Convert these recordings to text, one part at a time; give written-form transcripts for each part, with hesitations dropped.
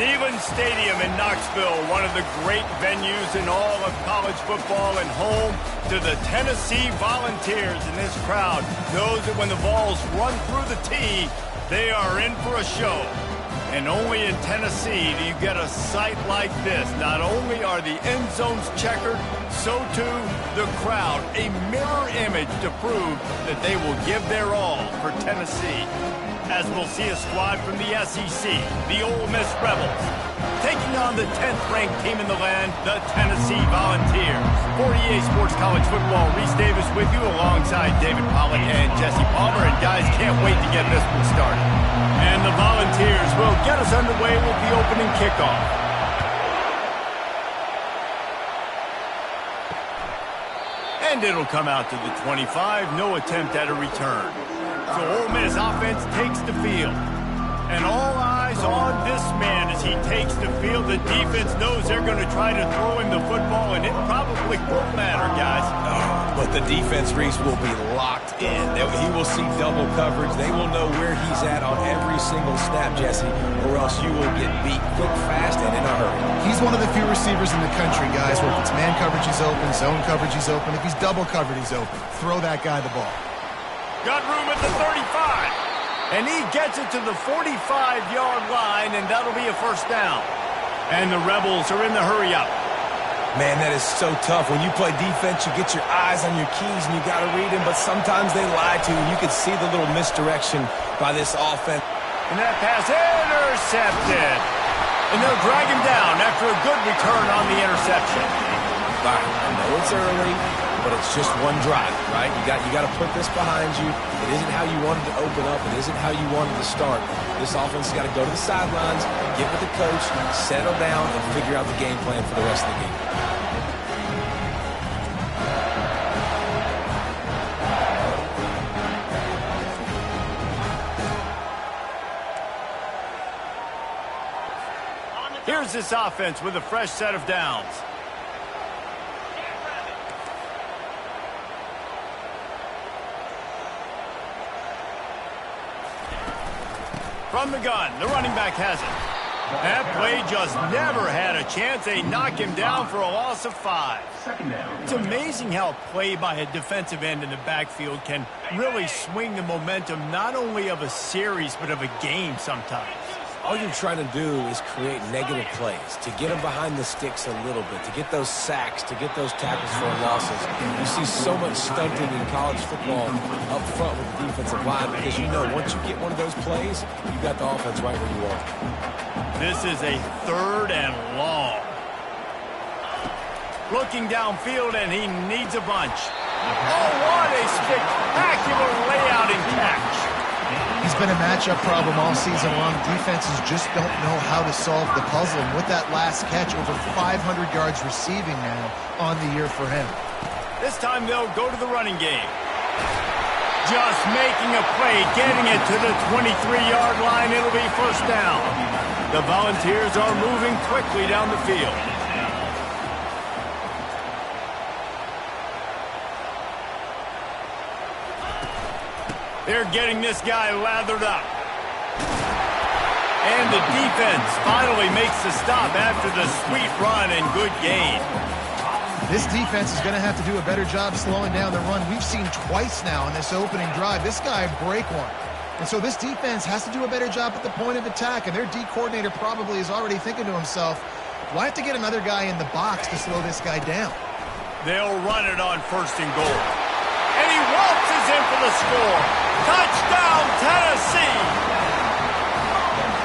Neyland Stadium in Knoxville, one of the great venues in all of college football, and home to the Tennessee Volunteers. And this crowd knows that when the balls run through the tee, they are in for a show. And only in Tennessee do you get a sight like this. Not only are the end zones checkered, so too the crowd, a mirror image to prove that they will give their all for Tennessee. As we'll see a squad from the SEC, the Ole Miss Rebels, taking on the 10th-ranked team in the land, the Tennessee Volunteers. For EA Sports College Football, Reese Davis with you alongside David Pollack and Jesse Palmer. And guys, can't wait to get this one started. And the Volunteers will get us underway with the opening kickoff. And it'll come out to the 25, no attempt at a return. So Ole Miss offense takes the field. And all eyes on this man as he takes the field. The defense knows they're going to try to throw him the football, and it probably won't matter, guys. But the defense, Reese, will be locked in. He will see double coverage. They will know where he's at on every single snap, Jesse, or else you will get beat quick, fast, and in a hurry. He's one of the few receivers in the country, guys, where if it's man coverage, he's open, zone coverage, he's open. If he's double covered, he's open. Throw that guy the ball. Got room at the 35. And he gets it to the 45-yard line, and that'll be a first down. And the Rebels are in the hurry-up. Man, that is so tough. When you play defense, you get your eyes on your keys, and you got to read them, but sometimes they lie to you. You can see the little misdirection by this offense. And that pass intercepted. And they'll drag him down after a good return on the interception. All right, I know it's early, but it's just one drive, right? You got to put this behind you. It isn't how you wanted to open up. It isn't how you wanted to start. This offense has got to go to the sidelines, get with the coach, settle down, and figure out the game plan for the rest of the game. Here's this offense with a fresh set of downs. From the gun, the running back has it. That play just never had a chance. They knock him down for a loss of 5. It's amazing how a play by a defensive end in the backfield can really swing the momentum not only of a series but of a game sometimes. All you're trying to do is create negative plays, to get them behind the sticks a little bit, to get those sacks, to get those tackles for losses. You see so much stunting in college football up front with the defensive line because you know once you get one of those plays, you got the offense right where you are. This is a 3rd and long. Looking downfield, and he needs a bunch. Oh, what a spectacular layout and catch. He's been a matchup problem all season long. Defenses just don't know how to solve the puzzle. And with that last catch, over 500 yards receiving now on the year for him. This time they'll go to the running game. Just making a play, getting it to the 23-yard line. It'll be first down. The Volunteers are moving quickly down the field. They're getting this guy lathered up. And the defense finally makes the stop after the sweet run and good gain. This defense is going to have to do a better job slowing down the run. We've seen twice now in this opening drive. This guy break one. And so this defense has to do a better job at the point of attack. And their D coordinator probably is already thinking to himself, well, I have to get another guy in the box to slow this guy down. They'll run it on 1st and goal. And he waltzes in for the score. Touchdown, Tennessee!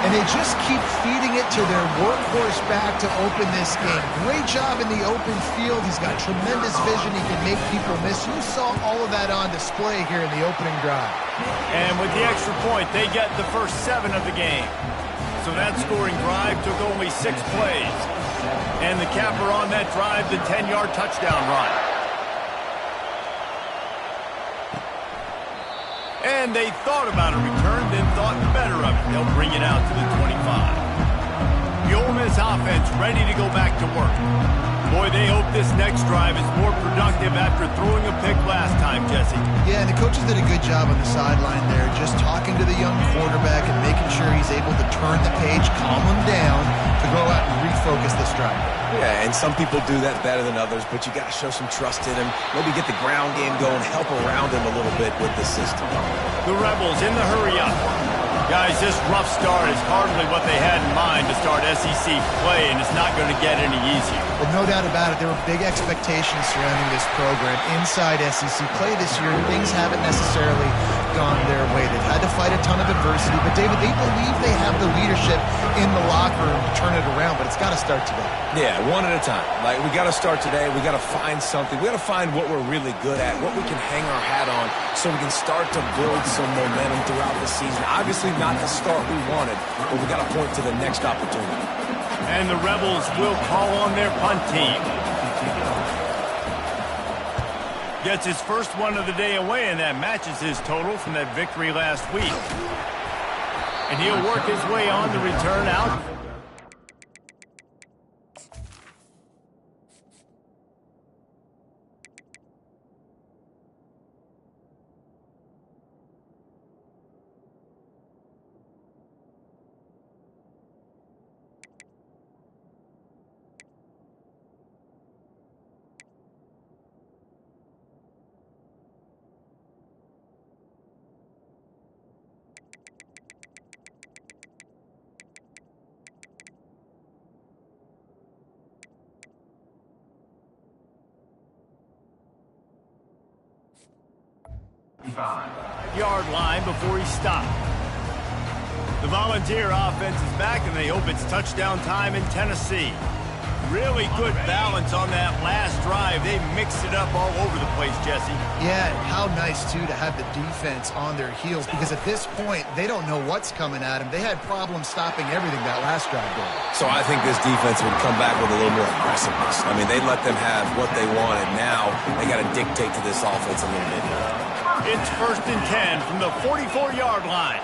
And they just keep feeding it to their workhorse back to open this game. Great job in the open field. He's got tremendous vision. He can make people miss. You saw all of that on display here in the opening drive. And with the extra point, they get the first 7 of the game. So that scoring drive took only 6 plays. And the capper on that drive, the 10-yard touchdown run. And they thought about a return, then thought better of it. They'll bring it out to the 25. The Ole Miss offense ready to go back to work. Boy, they hope this next drive is more productive after throwing a pick last time, Jesse. Yeah, and the coaches did a good job on the sideline there, just talking to the young quarterback and making sure he's able to turn the page, calm him down, to go out and refocus this drive. Yeah, and some people do that better than others, but you got to show some trust in him. Maybe get the ground game going, help around him a little bit with the system. The Rebels in the hurry-up. Guys, this rough start is hardly what they had in mind to start SEC play, and it's not going to get any easier. Well, no doubt about it. There were big expectations surrounding this program inside SEC play this year. Things haven't necessarily gone their way. They've had to fight a ton of adversity, but, David, they believe they have the leadership in the locker room to turn it around, but it's got to start today. Yeah, one at a time. Like, we got to start today. We got to find something. We got to find what we're really good at, what we can hang our hat on so we can start to build some momentum throughout the season. Obviously not the start we wanted, but we got to point to the next opportunity. And the Rebels will call on their punt team. Gets his first one of the day away, and that matches his total from that victory last week. And he'll work his way on the return out. Yard line before he stopped. The Volunteer offense is back, and they hope it's touchdown time in Tennessee. Really good balance on that last drive. They mixed it up all over the place, Jesse. Yeah, how nice, too, to have the defense on their heels, because at this point, they don't know what's coming at them. They had problems stopping everything that last drive did. So I think this defense would come back with a little more aggressiveness. I mean, they let them have what they wanted. Now they got to dictate to this offense a little bit more. It's 1st and 10 from the 44-yard line.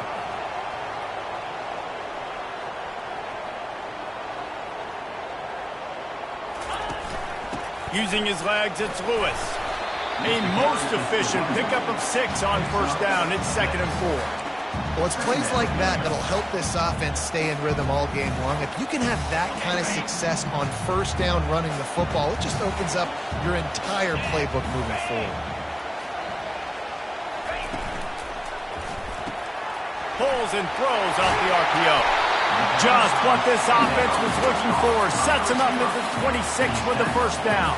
Using his legs, it's Lewis. A most efficient pickup of 6 on 1st down. It's 2nd and 4. Well, it's plays like that that'll help this offense stay in rhythm all game long. If you can have that kind of success on 1st down running the football, it just opens up your entire playbook moving forward. Pulls and throws off the RPO. Just what this offense was looking for. Sets him up at the 26 for the 1st down.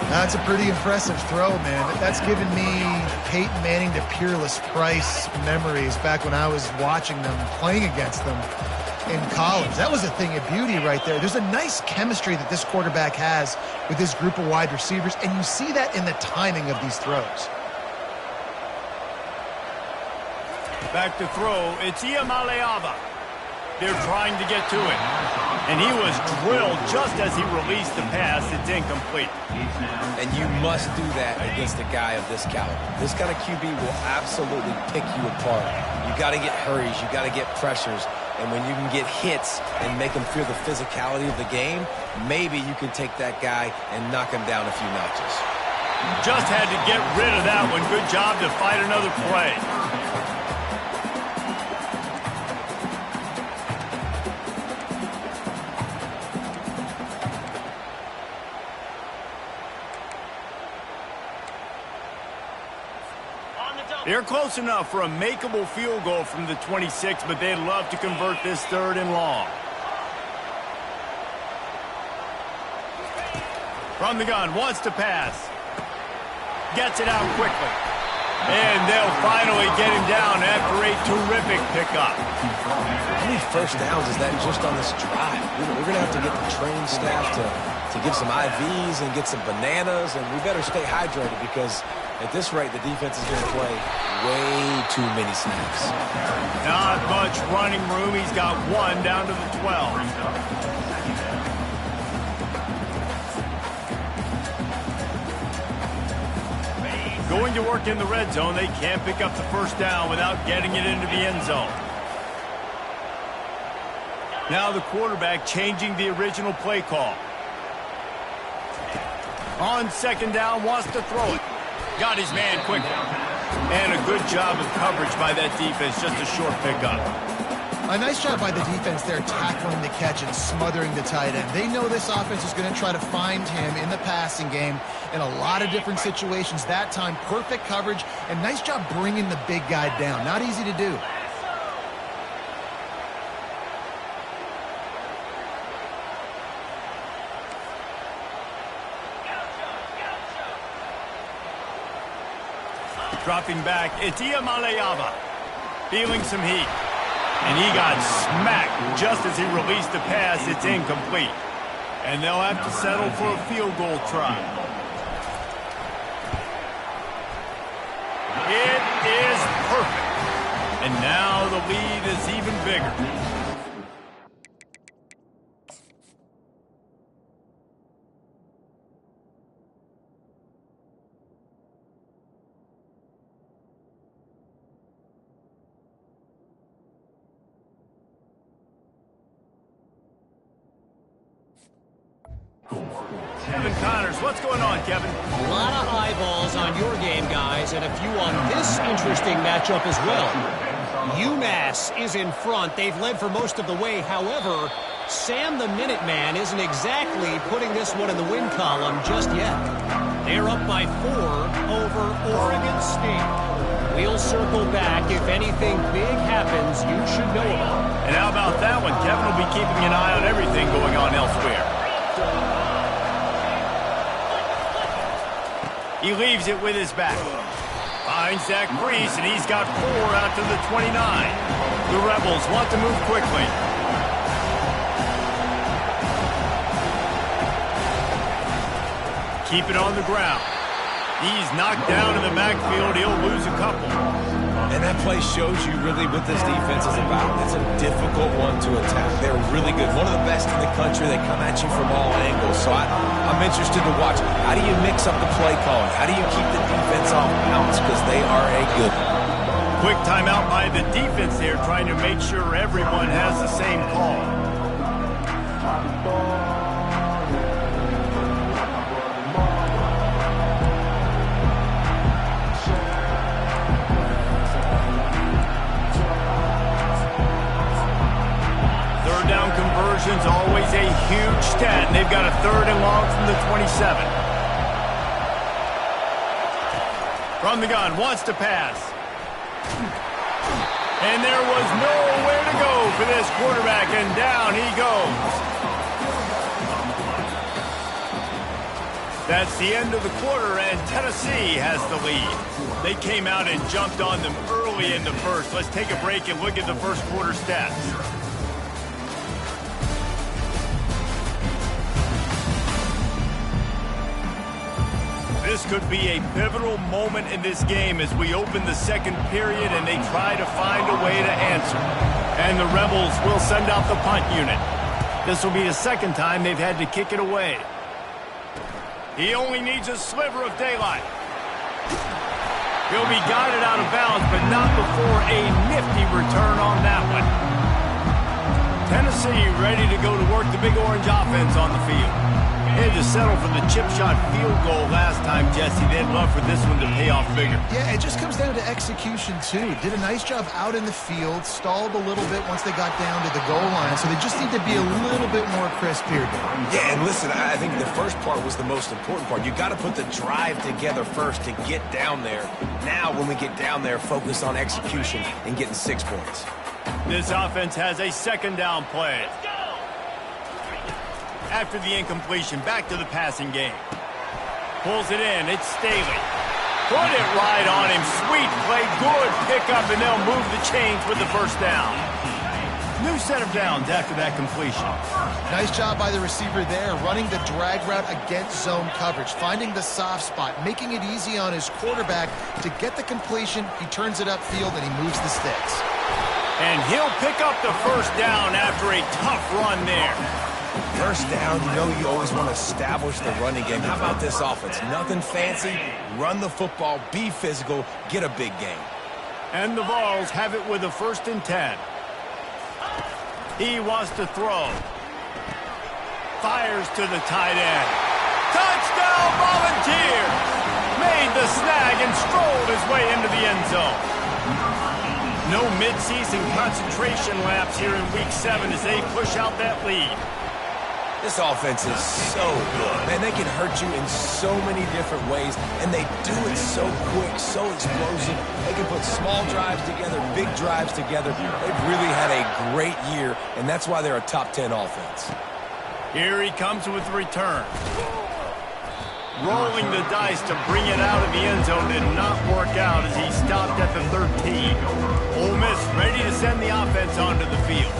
That's a pretty impressive throw, man. That's given me Peyton Manning to Peerless Price memories back when I was watching them, playing against them in college. That was a thing of beauty right there. There's a nice chemistry that this quarterback has with this group of wide receivers, and you see that in the timing of these throws. Back to throw, it's Iamaleava. They're trying to get to it. And he was drilled just as he released the pass. It's incomplete. And you must do that against a guy of this caliber. This kind of QB will absolutely pick you apart. You got to get hurries. You got to get pressures. And when you can get hits and make them feel the physicality of the game, maybe you can take that guy and knock him down a few notches. Just had to get rid of that one. Good job to fight another play. They're close enough for a makeable field goal from the 26, but they'd love to convert this 3rd and long. From the gun, wants to pass. Gets it out quickly. And they'll finally get him down after a terrific pickup. How many 1st downs is that just on this drive? We're going to have to get the trained staff to give some IVs and get some bananas, and we better stay hydrated because at this rate, the defense is going to play way too many snaps. Not much running room. He's got 1 down to the 12. Going to work in the red zone. They can't pick up the 1st down without getting it into the end zone. Now the quarterback changing the original play call. On second down, wants to throw it. Got his man quickly. And a good job of coverage by that defense, just a short pickup. A nice job by the defense there tackling the catch and smothering the tight end. They know this offense is going to try to find him in the passing game in a lot of different situations. That time, perfect coverage, and nice job bringing the big guy down. Not easy to do. Dropping back, it's Iamaleava. Feeling some heat. And he got smacked just as he released the pass. It's incomplete. And they'll have to settle for a field goal try. It is perfect. And now the lead is even bigger. Kevin Connors, what's going on, Kevin? A lot of eyeballs on your game, guys, and a few on this interesting matchup as well. UMass is in front. They've led for most of the way. However, Sam the Minuteman isn't exactly putting this one in the win column just yet. They're up by 4 over Oregon State. We'll circle back. If anything big happens, you should know about it. And how about that one? Kevin will be keeping an eye on everything going on elsewhere. He leaves it with his back. Finds Zach Priest, and he's got 4 out to the 29. The Rebels want to move quickly. Keep it on the ground. He's knocked down in the backfield. He'll lose a couple. And that play shows you really what this defense is about. It's a difficult one to attack. They're really good. One of the best in the country. They come at you from all angles. So I'm interested to watch. How do you mix up the play calling? How do you keep the defense off balance? Because they are a good one. Quick timeout by the defense there, trying to make sure everyone has the same call. Conversion's always a huge stat, and they've got a 3rd and long from the 27. From the gun, wants to pass. And there was nowhere to go for this quarterback, and down he goes. That's the end of the quarter, and Tennessee has the lead. They came out and jumped on them early in the first. Let's take a break and look at the first quarter stats. This could be a pivotal moment in this game as we open the second period and they try to find a way to answer. And the Rebels will send out the punt unit. This will be the second time they've had to kick it away. He only needs a sliver of daylight. He'll be guided out of bounds, but not before a nifty return on that one. Tennessee ready to go to work the Big Orange offense on the field. They had to settle for the chip shot field goal last time, Jesse. They'd love for this one to pay off bigger. Yeah, it just comes down to execution, too. Did a nice job out in the field, stalled a little bit once they got down to the goal line, so they just need to be a little bit more crisp here. Yeah, and listen, I think the first part was the most important part. You got to put the drive together first to get down there. Now, when we get down there, focus on execution and getting 6 points. This offense has a second down play. After the incompletion, back to the passing game. Pulls it in. It's Staley. Put it right on him. Sweet play. Good pickup, and they'll move the chains with the first down. New set of downs after that completion. Nice job by the receiver there, running the drag route against zone coverage, finding the soft spot, making it easy on his quarterback to get the completion. He turns it upfield, and he moves the sticks. And he'll pick up the first down after a tough run there. First down, you know you always want to establish the running game. How about this offense? Nothing fancy. Run the football, be physical, get a big game. And the Vols have it with a 1st and 10. He wants to throw. Fires to the tight end. Touchdown Volunteers! Made the snag and strolled his way into the end zone. No midseason concentration laps here in Week 7 as they push out that lead. This offense is so good. Man, they can hurt you in so many different ways, and they do it so quick, so explosive. They can put small drives together, big drives together. They've really had a great year, and that's why they're a top 10 offense. Here he comes with the return. Rolling the dice to bring it out of the end zone did not work out as he stopped at the 13. Ole Miss ready to send the offense onto the field.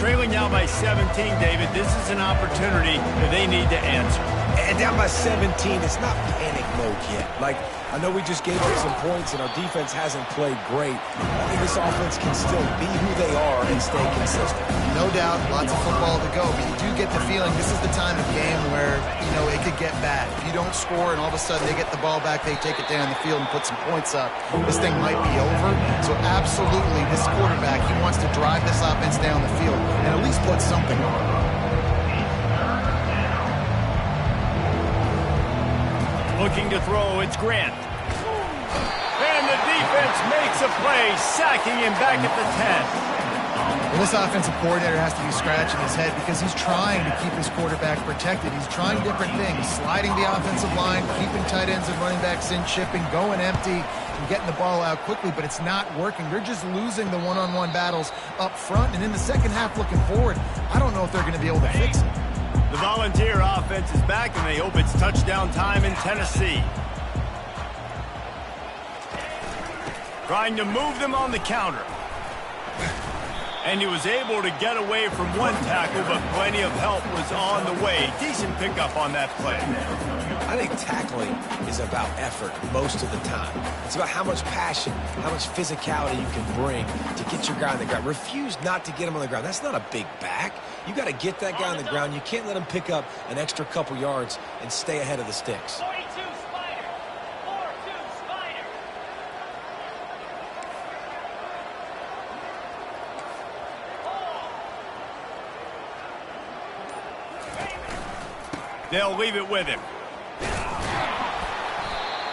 Trailing now by 17, David, this is an opportunity that they need to answer. And down by 17, it's not panic mode yet. Like, I know we just gave up some points and our defense hasn't played great. I think this offense can still be who they are and stay consistent. No doubt, lots of football to go, but you do get the feeling this is the time of game where, it could get bad. If you don't score and all of a sudden they get the ball back, they take it down the field and put some points up, this thing might be over. So absolutely, this quarterback, he wants to drive this offense down the field and at least put something on it. Looking to throw, it's Grant. And the defense makes a play, sacking him back at the 10. Well, this offensive coordinator has to be scratching his head because he's trying to keep his quarterback protected. He's trying different things, sliding the offensive line, keeping tight ends and running backs in, chipping, going empty, and getting the ball out quickly, but it's not working. They're just losing the one-on-one battles up front, and in the second half looking forward, I don't know if they're going to be able to fix it. The Volunteer offense is back, and they hope it's touchdown time in Tennessee. Trying to move them on the counter. And he was able to get away from one tackle, but plenty of help was on the way. Decent pickup on that play. I think tackling is about effort most of the time. It's about how much passion, how much physicality you can bring to get your guy on the ground. Refuse not to get him on the ground. That's not a big back. You got to get that guy on the ground. You can't let him pick up an extra couple yards and stay ahead of the sticks. 42 Spider. 4-2 Spider. They'll leave it with him.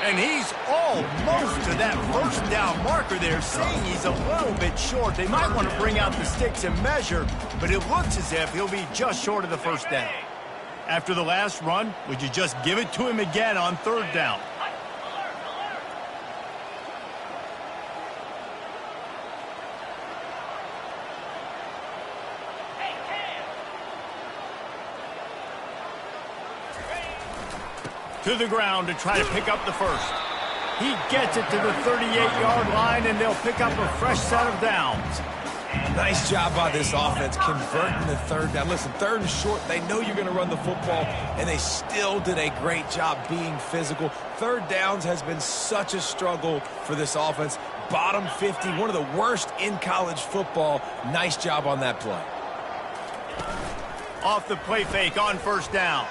And he's almost to that first down marker there, saying he's a little bit short. They might want to bring out the sticks and measure, but it looks as if he'll be just short of the first down. After the last run, would you just give it to him again on third down? To the ground to try to pick up the first. He gets it to the 38-yard line, and they'll pick up a fresh set of downs. Nice job by this offense converting the third down. Listen, third and short, they know you're going to run the football, and they still did a great job being physical. Third downs has been such a struggle for this offense. Bottom 50, one of the worst in college football. Nice job on that play. Off the play fake on first down.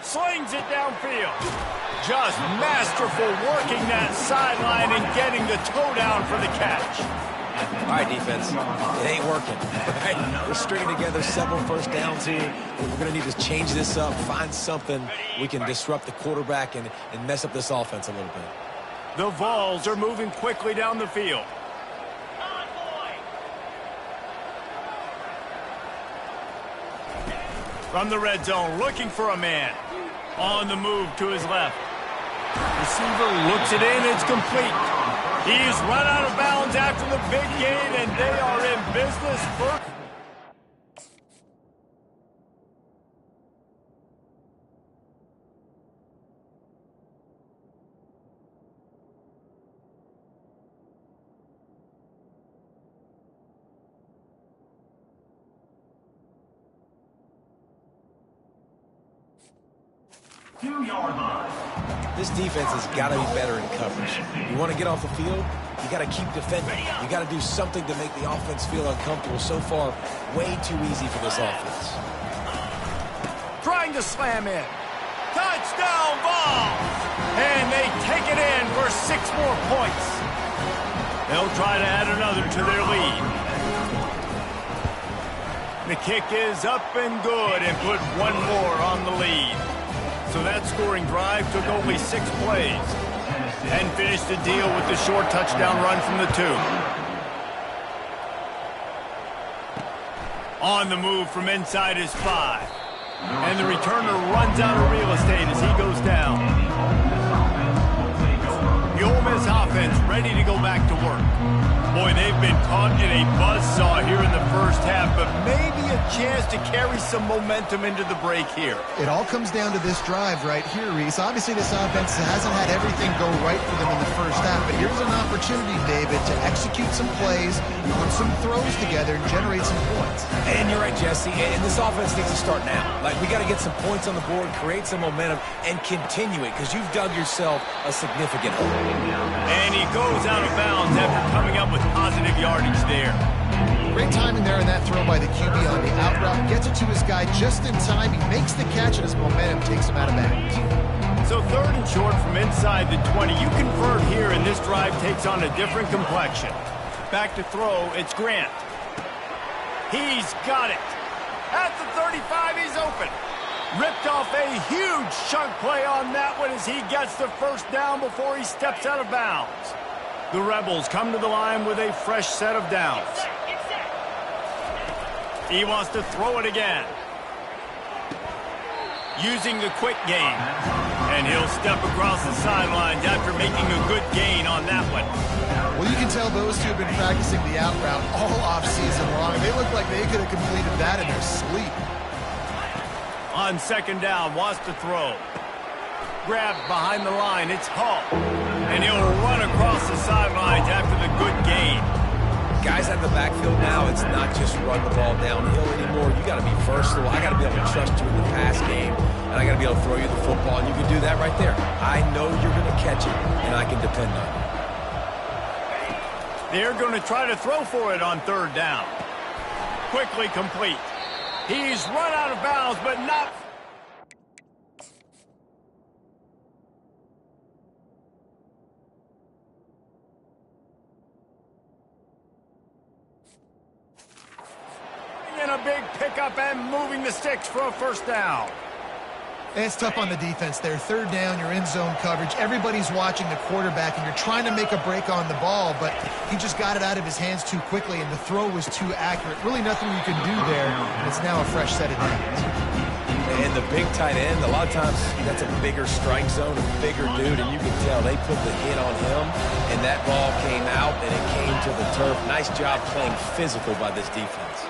Slings it downfield. Just masterful working that sideline and getting the toe down for the catch. All right, defense, it ain't working. Right? We're stringing together several first downs here. We're going to need to change this up, find something we can disrupt the quarterback and mess up this offense a little bit. The Vols are moving quickly down the field. From the red zone, looking for a man. On the move to his left. Receiver looks it in, it's complete. He's run out of bounds after the big gain, and they are in business for... This defense has got to be better in coverage. You want to get off the field, you got to keep defending. You got to do something to make the offense feel uncomfortable. So far, way too easy for this offense. Trying to slam in. Touchdown Vols! And they take it in for 6 more points. They'll try to add another to their lead. The kick is up and good and put 1 more on the lead. So that scoring drive took only 6 plays and finished the deal with the short touchdown run from the 2. On the move from inside his 5. And the returner runs out of real estate as he goes down. The Ole Miss offense ready to go back to work. Boy, they've been caught in a buzzsaw here in the first half, but maybe a chance to carry some momentum into the break here. It all comes down to this drive right here, Reese. Obviously, this offense hasn't had everything go right for them in the first half, but here's an opportunity, David, to execute some plays, put some throws together, and generate some points. And you're right, Jesse. And this offense needs to start now. Like, we got to get some points on the board, create some momentum, and continue it, because you've dug yourself a significant hole. And he goes out of bounds after coming up with positive yardage there. Great timing there in that throw by the QB on the out route. Gets it to his guy just in time. He makes the catch, and his momentum takes him out of bounds. So 3rd and short from inside the 20. You convert here, and this drive takes on a different complexion. Back to throw, it's Grant. He's got it. At the 35, he's open. Ripped off a huge chunk play on that one as he gets the first down before he steps out of bounds. The Rebels come to the line with a fresh set of downs. He wants to throw it again. Using the quick game. And he'll step across the sidelines after making a good gain on that one. Well, you can tell those two have been practicing the out route all offseason long. They look like they could have completed that in their sleep. On 2nd down, wants to throw. Grabbed behind the line, it's Hall. And he'll run across the sidelines after the good gain. Guys out of the backfield now, it's not just run the ball downhill anymore. You got to be versatile. I got to be able to trust you in the pass game, and I got to be able to throw you the football, and you can do that right there. I know you're going to catch it, and I can depend on you. They're going to try to throw for it on 3rd down. Quickly complete. He's run out of bounds, but not... in a big pickup and moving the sticks for a 1st down. It's tough on the defense there. 3rd down, you're in zone coverage. Everybody's watching the quarterback, and you're trying to make a break on the ball, but he just got it out of his hands too quickly, and the throw was too accurate. Really nothing you can do there, and it's now a fresh set of downs. And the big tight end, a lot of times that's a bigger strike zone, a bigger dude, and you can tell they put the hit on him, and that ball came out, and it came to the turf. Nice job playing physical by this defense.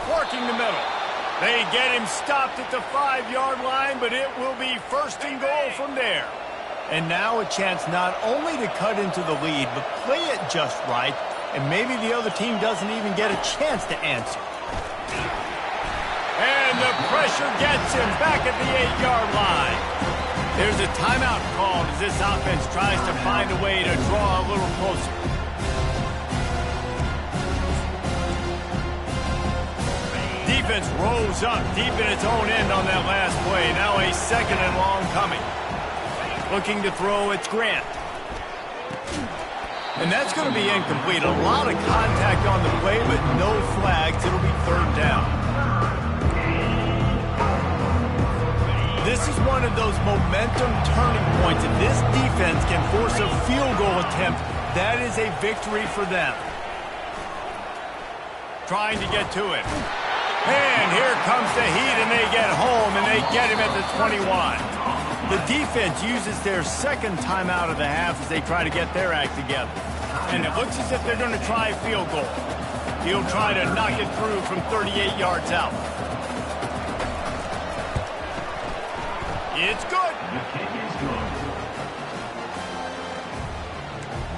Working the middle. They get him stopped at the 5-yard line, but it will be 1st and goal from there. And now a chance not only to cut into the lead, but play it just right, and maybe the other team doesn't even get a chance to answer. And the pressure gets him back at the 8-yard line. There's a timeout called as this offense tries to find a way to draw a little closer. Defense rose up deep in its own end on that last play. Now a 2nd and long coming. Looking to throw, it's Grant. And that's going to be incomplete. A lot of contact on the play, but no flags. It'll be 3rd down. This is one of those momentum turning points. If this defense can force a field goal attempt, that is a victory for them. Trying to get to it. And here comes the heat, and they get home, and they get him at the 21. The defense uses their 2nd timeout of the half as they try to get their act together. And it looks as if they're going to try a field goal. He'll try to knock it through from 38 yards out. It's good. The kick is good.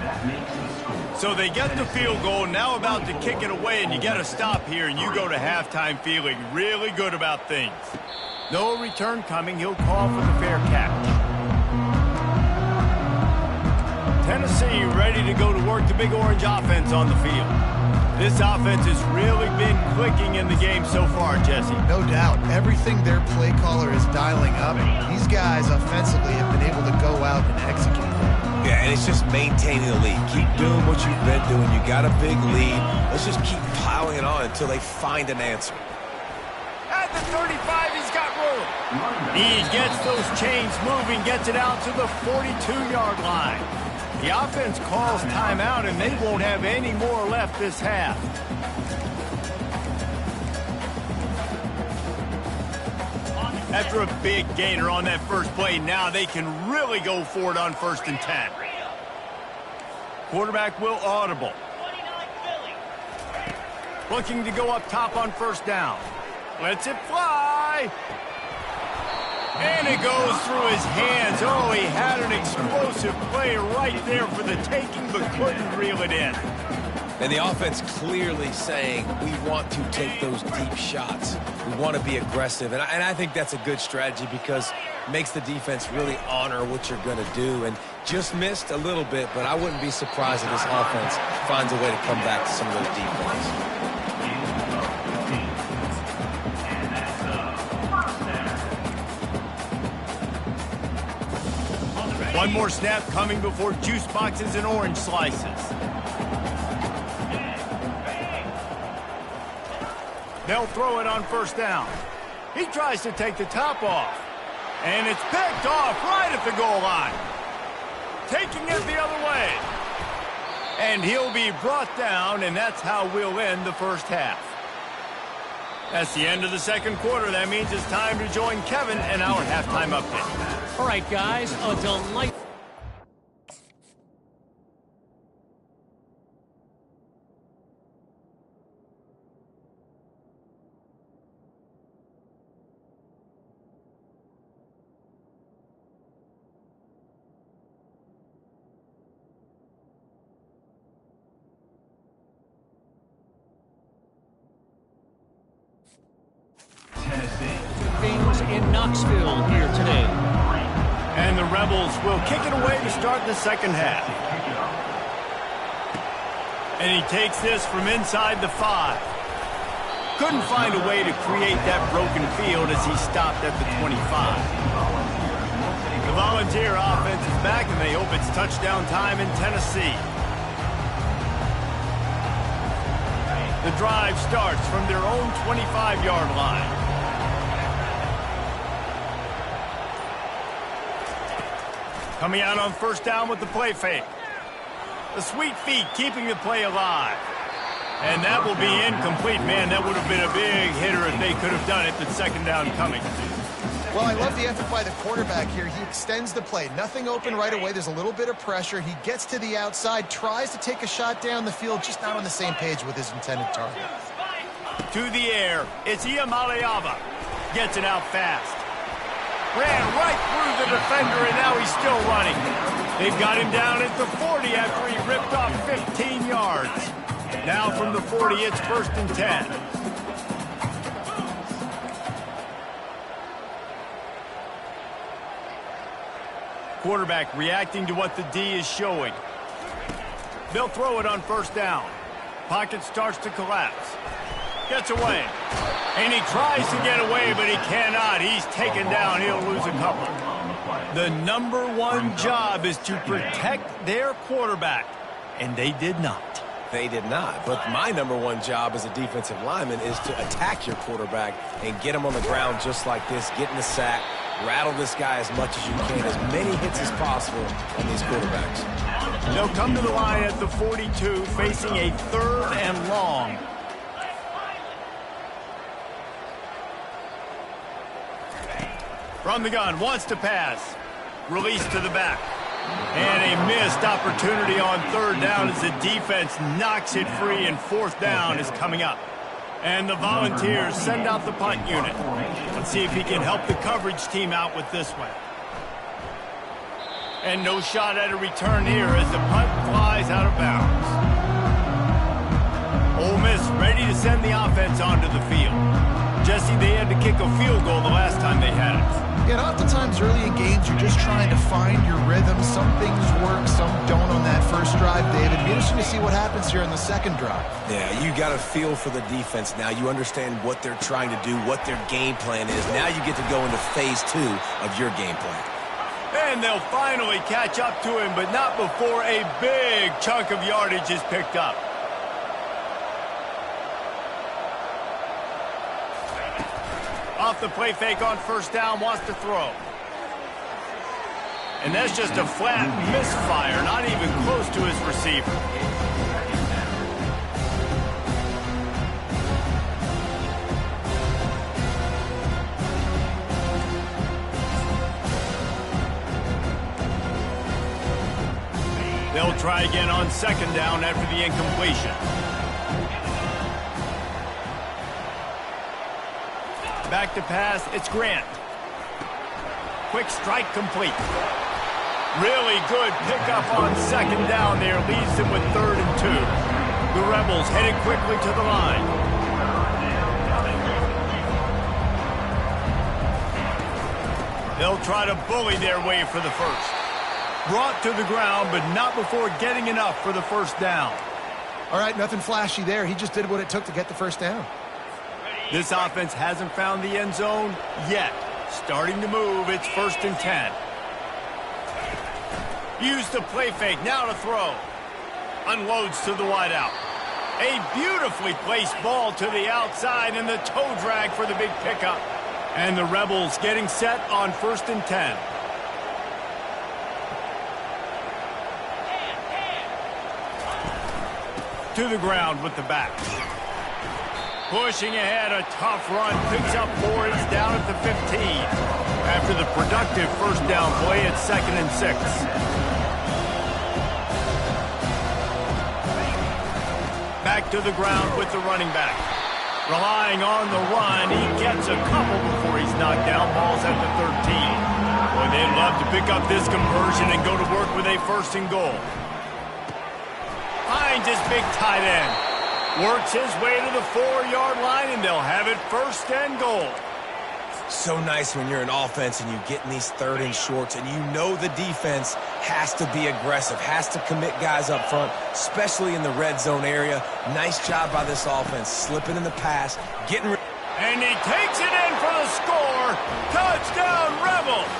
That makes the score. So they get the field goal, now about to kick it away, and you get a stop here, and you go to halftime feeling really good about things. No return coming. He'll call for the fair catch. Tennessee ready to go to work the Big Orange offense on the field. This offense has really been clicking in the game so far, Jesse. No doubt. Everything their play caller is dialing up. These guys offensively have been able to go out and execute. Yeah, and it's just maintaining the lead. Keep doing what you've been doing. You got a big lead. Let's just keep piling it on until they find an answer. At the 35, he's got He gets those chains moving, gets it out to the 42-yard line. The offense calls timeout, and they won't have any more left this half. After a big gainer on that first play, now they can really go for it on 1st and 10. Quarterback will audible. Looking to go up top on 1st down. Lets it fly. And it goes through his hands. Oh, he had an explosive play right there for the taking, but couldn't reel it in. And the offense clearly saying, we want to take those deep shots. We want to be aggressive. And I think that's a good strategy because it makes the defense really honor what you're going to do. And just missed a little bit, but I wouldn't be surprised if this offense finds a way to come back to some of those deep plays. One more snap coming before juice boxes and orange slices. They'll throw it on 1st down. He tries to take the top off. And it's picked off right at the goal line. Taking it the other way. And he'll be brought down, and that's how we'll end the first half. That's the end of the 2nd quarter. That means it's time to join Kevin in our halftime update. All right, guys, a delight. Things in Knoxville here today. And the Rebels will kick it away to start the 2nd half. And he takes this from inside the 5. Couldn't find a way to create that broken field as he stopped at the 25. The Volunteer offense is back, and they hope it's touchdown time in Tennessee. The drive starts from their own 25-yard line. Coming out on 1st down with the play fake. The sweet feet keeping the play alive. And that will be incomplete. Man, that would have been a big hitter if they could have done it, but 2nd down coming. Well, I love the effort by the quarterback here. He extends the play. Nothing open right away. There's a little bit of pressure. He gets to the outside, tries to take a shot down the field, just not on the same page with his intended target. To the air. It's Iamaleava. Gets it out fast. Ran right through the defender, and now he's still running. They've got him down at the 40 after he ripped off 15 yards. Now from the 40, it's 1st and 10. Quarterback reacting to what the D is showing. They'll throw it on 1st down. Pocket starts to collapse. Gets away. And he tries to get away, but he cannot. He's taken down. He'll lose a couple. The number one job is to protect their quarterback, and they did not. They did not. But my number one job as a defensive lineman is to attack your quarterback and get him on the ground just like this, get in the sack, rattle this guy as much as you can, as many hits as possible on these quarterbacks. They'll come to the line at the 42, facing a 3rd and long. From the gun, wants to pass. Release to the back. And a missed opportunity on 3rd down as the defense knocks it free, and 4th down is coming up. And the Volunteers send out the punt unit. Let's see if he can help the coverage team out with this one. And no shot at a return here as the punt flies out of bounds. Ole Miss ready to send the offense onto the field. Jesse, they had to kick a field goal the last time they had it. And oftentimes early in games, you're just trying to find your rhythm. Some things work, some don't on that first drive, David. It'll be interesting to see what happens here in the 2nd drive. Yeah, you got a feel for the defense now. You understand what they're trying to do, what their game plan is. Now you get to go into phase 2 of your game plan. And they'll finally catch up to him, but not before a big chunk of yardage is picked up. Off the play fake on first down, wants to throw. And that's just a flat misfire, not even close to his receiver. They'll try again on second down after the incompletion. Back to pass, it's Grant. Quick strike complete. Really good pickup on second down there. Leaves them with 3rd and 2. The Rebels headed quickly to the line. They'll try to bully their way for the first. Brought to the ground, but not before getting enough for the first down. All right, nothing flashy there. He just did what it took to get the first down. This offense hasn't found the end zone yet. Starting to move, it's 1st and 10. Use the play fake, now to throw. Unloads to the wideout. A beautifully placed ball to the outside and the toe drag for the big pickup. And the Rebels getting set on 1st and 10. To the ground with the back. Pushing ahead, a tough run, picks up 4, he's down at the 15. After the productive first down play, it's 2nd and 6. Back to the ground with the running back. Relying on the run, he gets a couple before he's knocked down. Ball's at the 13. Boy, they'd love to pick up this conversion and go to work with a 1st and goal. Finds his big tight end. Works his way to the 4-yard line, and they'll have it 1st and goal. So nice when you're an offense and you get in these 3rd and shorts and you know the defense has to be aggressive, has to commit guys up front, especially in the red zone area. Nice job by this offense, slipping in the pass, getting... And he takes it in for the score. Touchdown, Rebels!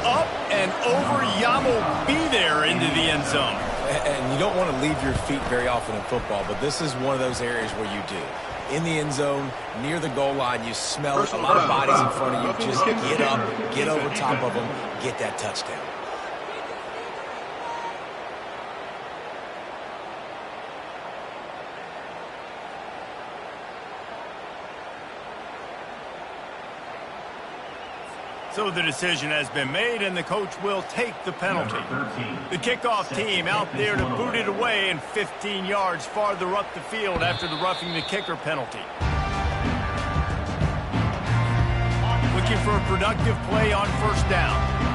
Up and over, Yamo be there into the end zone. And you don't want to leave your feet very often in football, but this is one of those areas where you do. In the end zone, near the goal line, you smell a lot of bodies in front of you. Just get up, get over top of them, get that touchdown. So the decision has been made, and the coach will take the penalty. The kickoff team out there to boot it away and 15 yards farther up the field after the roughing the kicker penalty. Looking for a productive play on first down.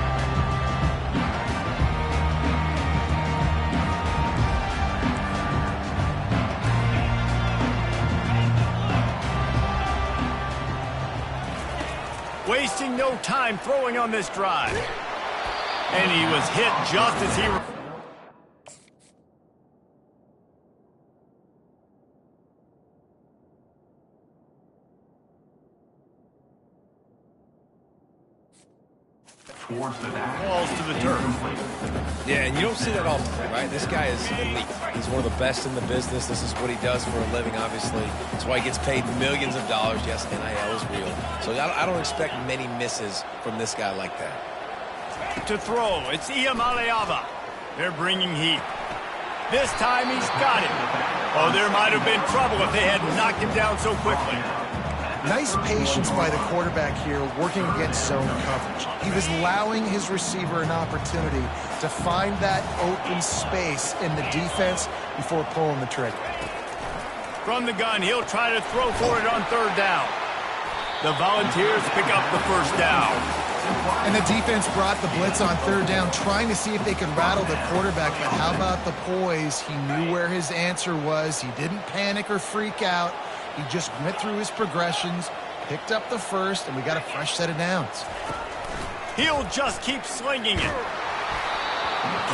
Wasting no time throwing on this drive. And he was hit just as he... Towards the back. Balls to the turf. Yeah, and you don't see that often, right? This guy is elite. He's one of the best in the business. This is what he does for a living, obviously. That's why he gets paid millions of dollars. Yes, NIL is real. So I don't expect many misses from this guy like that. To throw, it's Iamaleava. They're bringing heat. This time he's got it. Oh, there might have been trouble if they had knocked him down so quickly. Nice patience by the quarterback here working against zone coverage. He was allowing his receiver an opportunity to find that open space in the defense before pulling the trigger. From the gun, he'll try to throw for it on third down. The Volunteers pick up the first down. And the defense brought the blitz on third down, trying to see if they could rattle the quarterback. But how about the poise? He knew where his answer was. He didn't panic or freak out. He just went through his progressions, picked up the first, and we got a fresh set of downs. He'll just keep slinging it.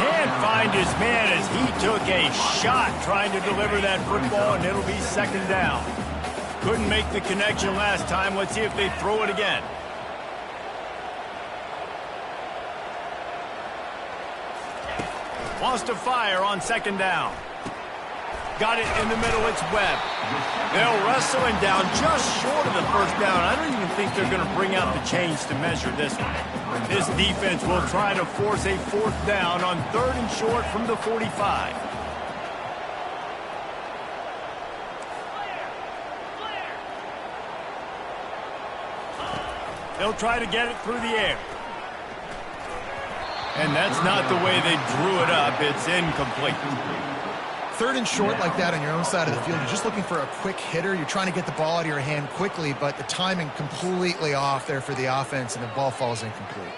Can't find his man as he took a shot trying to deliver that football, and it'll be second down. Couldn't make the connection last time. Let's see if they throw it again. Wants to fire on second down. got it in the middle. It's Webb. They'll wrestle him down just short of the first down. I don't even think they're going to bring out the chains to measure this one. This defense will try to force a fourth down on 3rd and short from the 45. They'll try to get it through the air. And that's not the way they drew it up. It's incomplete. 3rd and short like that on your own side of the field. You're just looking for a quick hitter. You're trying to get the ball out of your hand quickly, but the timing completely off there for the offense, and the ball falls incomplete.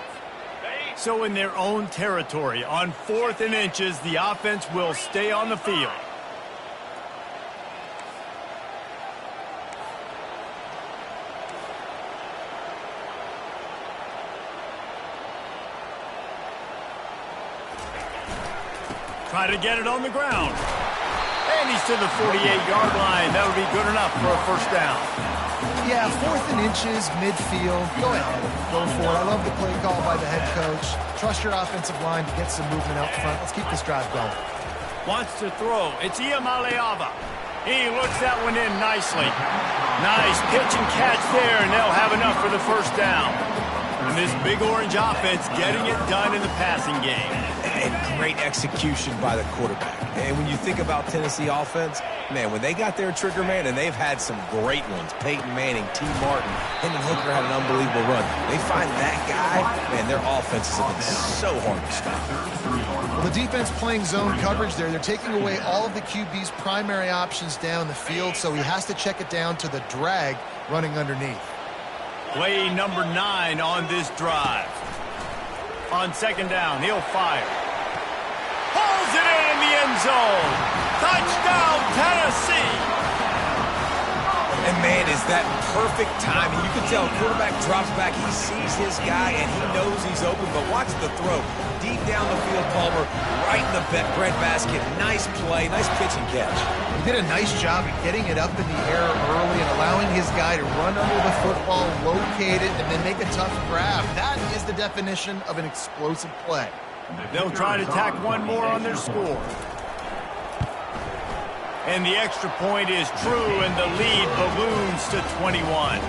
So in their own territory, on 4th and inches, the offense will stay on the field. Try to get it on the ground. And he's to the 48-yard line. That would be good enough for a first down. Yeah, 4th and inches, midfield. Go ahead. Go for it. I love the play call by the head coach. Trust your offensive line to get some movement out front. Let's keep this drive going. Wants to throw. It's Iamaleava. He looks that one in nicely. Nice pitch and catch there, and they'll have enough for the first down. And this big orange offense getting it done in the passing game. And great execution by the quarterback. And when you think about Tennessee offense, man, when they got their trigger man, and they've had some great ones, Peyton Manning, T. Martin, Hendon Hooker had an unbelievable run. They find that guy, man, their offenses have been so hard to stop. Well, the defense playing zone coverage there. They're taking away all of the QB's primary options down the field, so he has to check it down to the drag running underneath. Play number 9 on this drive. On 2nd down, he'll fire. Pulls it in the end zone. Touchdown, Tennessee. And, man, is that perfect timing. You can tell quarterback drops back. He sees his guy, and he knows he's open. But watch the throw. Deep down the field, Palmer, right in the breadbasket. Nice play, nice pitch and catch. He did a nice job of getting it up in the air early and allowing his guy to run under the football, locate it, and then make a tough grab. That is the definition of an explosive play. They'll try to tack one more on their score. And the extra point is true, and the lead balloons to 21.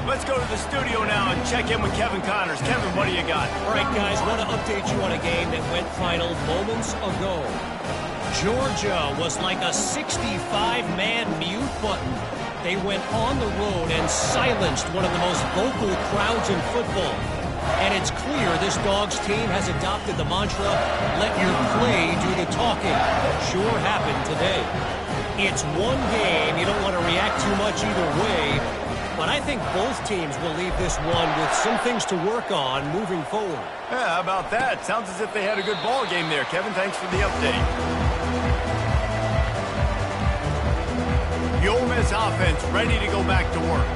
Let's go to the studio now and check in with Kevin Connors. Kevin, what do you got? All right, guys, want to update you on a game that went final moments ago. Georgia was like a 65-man mute button. They went on the road and silenced one of the most vocal crowds in football. And it's clear this Dogs team has adopted the mantra, let your play do the talking. Sure happened today. It's one game. You don't want to react too much either way. But I think both teams will leave this one with some things to work on moving forward. Yeah, how about that? Sounds as if they had a good ball game there. Kevin, thanks for the update. The Ole Miss offense ready to go back to work.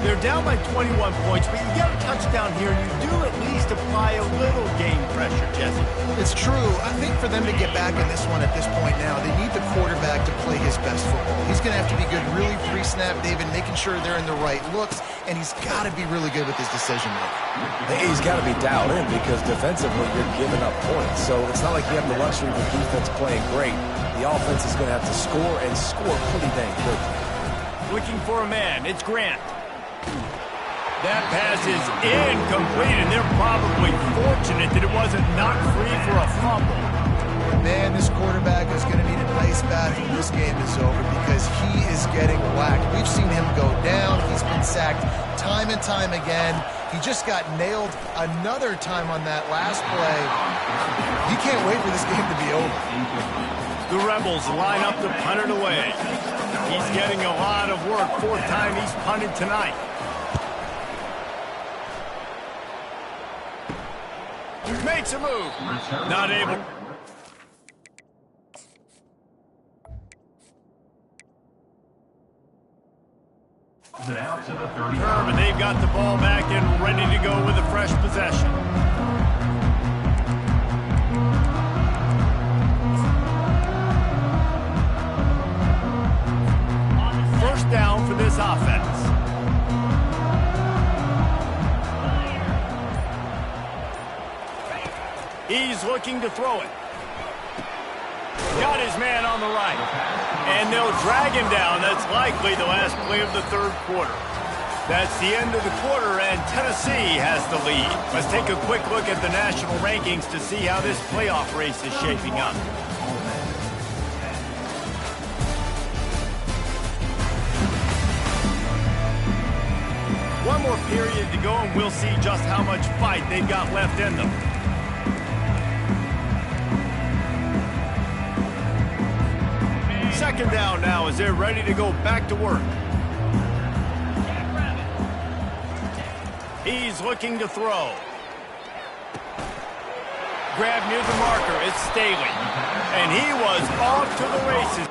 They're down by 21 points, but you get a touchdown here, and you do at least apply a little game pressure, Jesse. It's true. I think for them to get back in this one at this point now, they need the quarterback to play his best football. He's going to have to be good really pre-snap, David, making sure they're in the right looks, and he's got to be really good with his decision-making. He's got to be dialed in because defensively you're giving up points. So it's not like you have the luxury of the defense playing great. The offense is going to have to score and score pretty dang good. Looking for a man. It's Grant. That pass is incomplete, and they're probably fortunate that it wasn't knocked free for a fumble. Man, this quarterback is going to need an ice bath when this game is over because he is getting whacked. We've seen him go down. He's been sacked time and time again. He just got nailed another time on that last play. He can't wait for this game to be over. The Rebels line up to punt it away. He's getting a lot of work. 4th time he's punted tonight. Makes a move. Not able. Out to the 30. And they've got the ball back and ready to go with a fresh possession. First down for this offense. He's looking to throw it. got his man on the right. And they'll drag him down. That's likely the last play of the third quarter. That's the end of the quarter, and Tennessee has the lead. Let's take a quick look at the national rankings to see how this playoff race is shaping up. One more period to go, and we'll see just how much fight they've got left in them. Second down now as they're ready to go back to work. He's looking to throw. Grab near the marker. It's Staley. And he was off to the races.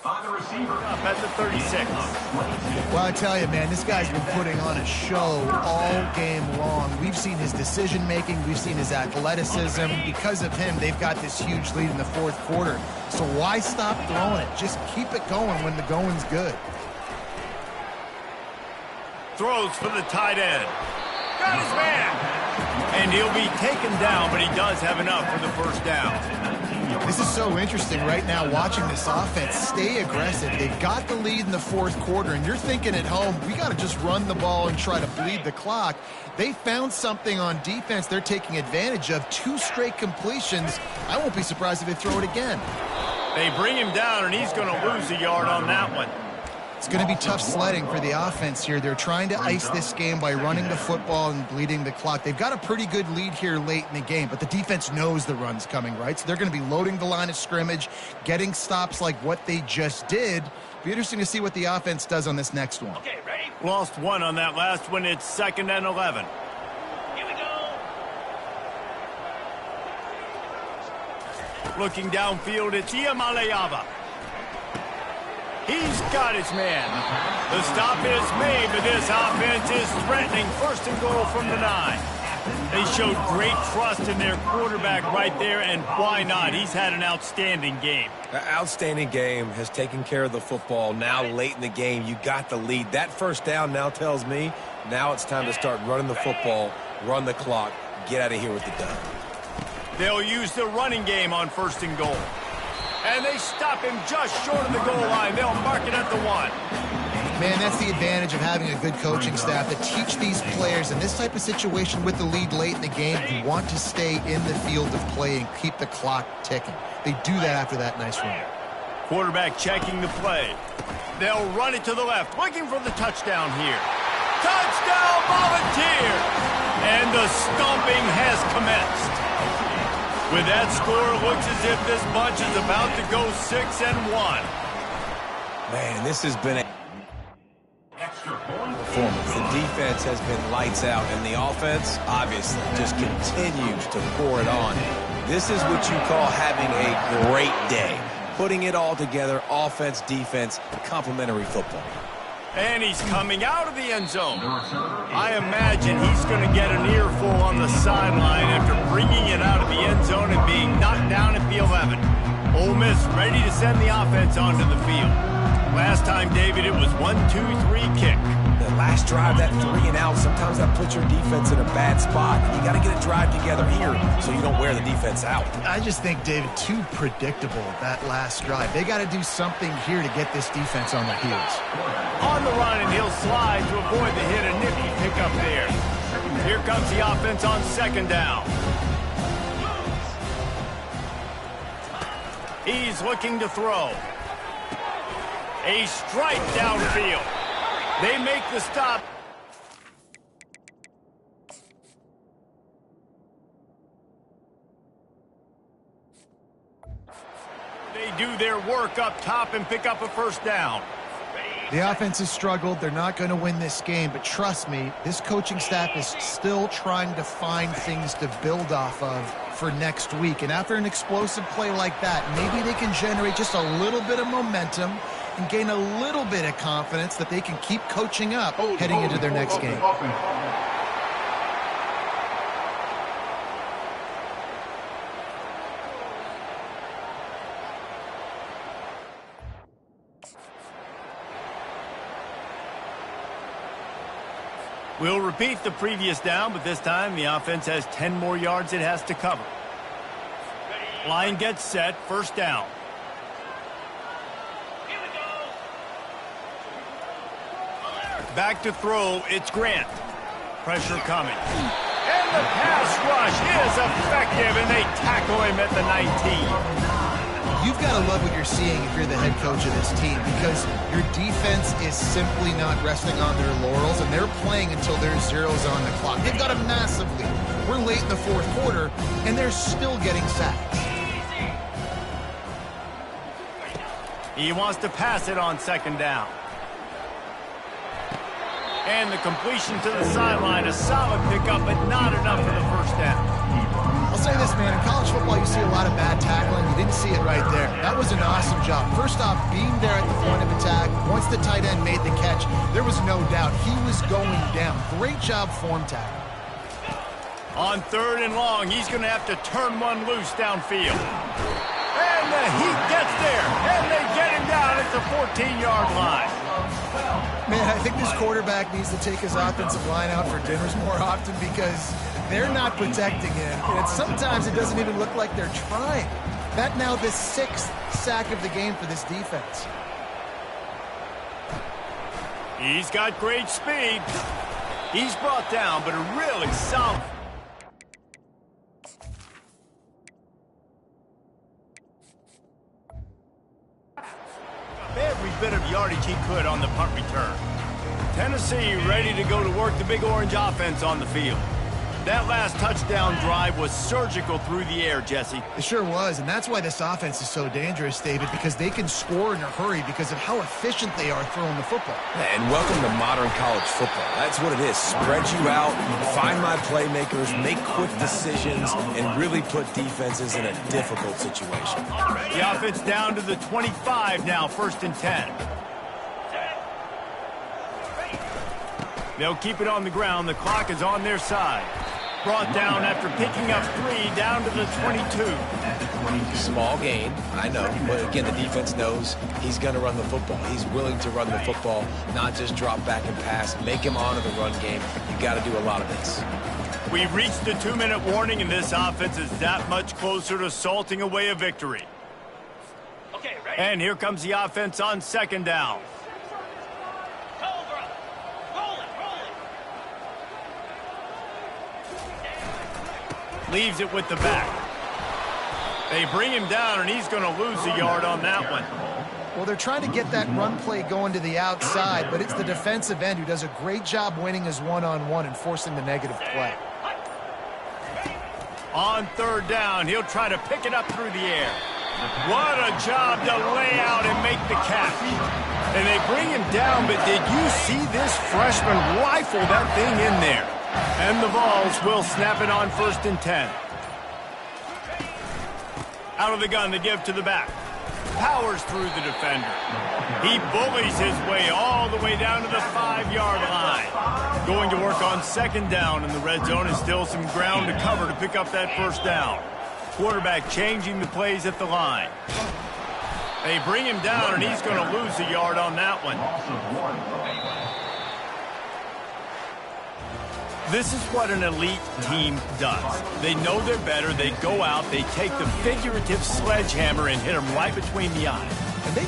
On the receiver. Up at the 36. Well, I tell you, man, this guy's been putting on a show all game long. We've seen his decision-making. We've seen his athleticism. Because of him, they've got this huge lead in the fourth quarter. So why stop throwing it? Just keep it going when the going's good. Throws for the tight end. Got his man. And he'll be taken down, but he does have enough for the first down. This is so interesting right now, watching this offense stay aggressive. They've got the lead in the fourth quarter, and you're thinking at home, we got to just run the ball and try to bleed the clock. They found something on defense they're taking advantage of. 2 straight completions. I won't be surprised if they throw it again. They bring him down, and he's going to lose a yard on that one. It's going to be tough sledding for the offense here. They're trying to ice this game by running the football and bleeding the clock. They've got a pretty good lead here late in the game, but the defense knows the run's coming, right? So they're going to be loading the line of scrimmage, getting stops like what they just did. Be interesting to see what the offense does on this next one. Okay, ready? Lost one on that last one. It's 2nd and 11. Here we go. Looking downfield, it's Iamaleava. He's got his man. The stop is made, but this offense is threatening. 1st and goal from the 9. They showed great trust in their quarterback right there, and why not? He's had an outstanding game. An outstanding game, has taken care of the football. Now late in the game, you got the lead. That first down now tells me now it's time to start running the football, run the clock, get out of here with the dub. They'll use the running game on 1st and goal. And they stop him just short of the goal line. They'll mark it at the 1. Man, that's the advantage of having a good coaching staff that teach these players in this type of situation with the lead late in the game. You want to stay in the field of play and keep the clock ticking. They do that after that nice run. Quarterback checking the play. They'll run it to the left, looking for the touchdown here. Touchdown, Volunteers! And the stomping has commenced. With that score, it looks as if this bunch is about to go 6-1. Man, this has been a performance. The defense has been lights out, and the offense, obviously, just continues to pour it on. This is what you call having a great day. Putting it all together, offense, defense, complementary football. And he's coming out of the end zone. I imagine he's going to get an earful on the sideline after bringing it out of the end zone and being knocked down at the 11. Ole Miss ready to send the offense onto the field. Last time, David, it was 1-2-3 kick. The last drive, that 3 and out, sometimes that puts your defense in a bad spot. You got to get a drive together here so you don't wear the defense out. I just think, David, too predictable that last drive. They got to do something here to get this defense on their heels. On the run, and he'll slide to avoid the hit. A nifty pickup there. Here comes the offense on 2nd down. He's looking to throw. A strike downfield. They make the stop. They do their work up top and pick up a 1st down. The offense has struggled. They're not going to win this game, but trust me, this coaching staff is still trying to find things to build off of for next week. And after an explosive play like that, maybe they can generate just a little bit of momentum and gain a little bit of confidence that they can keep coaching up heading into their next game. We'll repeat the previous down, but this time the offense has 10 more yards it has to cover. Line gets set, first down. Here we go. Back to throw, it's Grant. Pressure coming. And the pass rush is effective, and they tackle him at the 19. You've got to love what you're seeing if you're the head coach of this team, because your defense is simply not resting on their laurels, and they're playing until there's zeros on the clock. They've got a massive lead. We're late in the fourth quarter, and they're still getting sacked. He wants to pass it on second down. And the completion to the sideline, a solid pickup, but not enough for the first down. I'll say this, man, in college football you see a lot of bad tackling. You didn't see it right there. That was an awesome job. First off, being there at the point of attack, once the tight end made the catch, there was no doubt he was going down. Great job form tackle. On third and long, he's going to have to turn one loose downfield. And the heat gets there, and they get him down at the 14-yard line. Man, I think this quarterback needs to take his offensive line out for dinners more often, because they're not protecting him. And sometimes it doesn't even look like they're trying. That now the 6th sack of the game for this defense. He's got great speed. He's brought down, but a really solid. Every bit of yardage he could on the punt return. Tennessee ready to go to work the Big Orange offense on the field. That last touchdown drive was surgical through the air, Jesse. It sure was, and that's why this offense is so dangerous, David, because they can score in a hurry because of how efficient they are throwing the football. And welcome to modern college football. That's what it is. Spread you out, find my playmakers, make quick decisions, and really put defenses in a difficult situation. The offense down to the 25 now, first and 10. They'll keep it on the ground. The clock is on their side. Brought down after picking up 3 down to the 22. Small gain, I know, but again, the defense knows he's going to run the football. He's willing to run the football, not just drop back and pass, make him honor the run game. You got to do a lot of this. We've reached the 2-minute warning, and this offense is that much closer to salting away a victory. Okay, ready? And here comes the offense on second down. Cobra. Roll it, roll it. Leaves it with the back. They bring him down, and he's going to lose a yard on that one. Well, they're trying to get that run play going to the outside, but it's the defensive end who does a great job winning his one-on-one and forcing the negative play. On third down, he'll try to pick it up through the air. What a job to lay out and make the catch. And they bring him down, but did you see this freshman rifle that thing in there? And the Vols will snap it on first and 10. Out of the gun, they give to the back. Powers through the defender. He bullies his way all the way down to the 5-yard line. Going to work on second down, and the red zone is still some ground to cover to pick up that first down. Quarterback changing the plays at the line. They bring him down, and he's going to lose a yard on that one. This is what an elite team does. They know they're better. They go out. They take the figurative sledgehammer and hit them right between the eyes.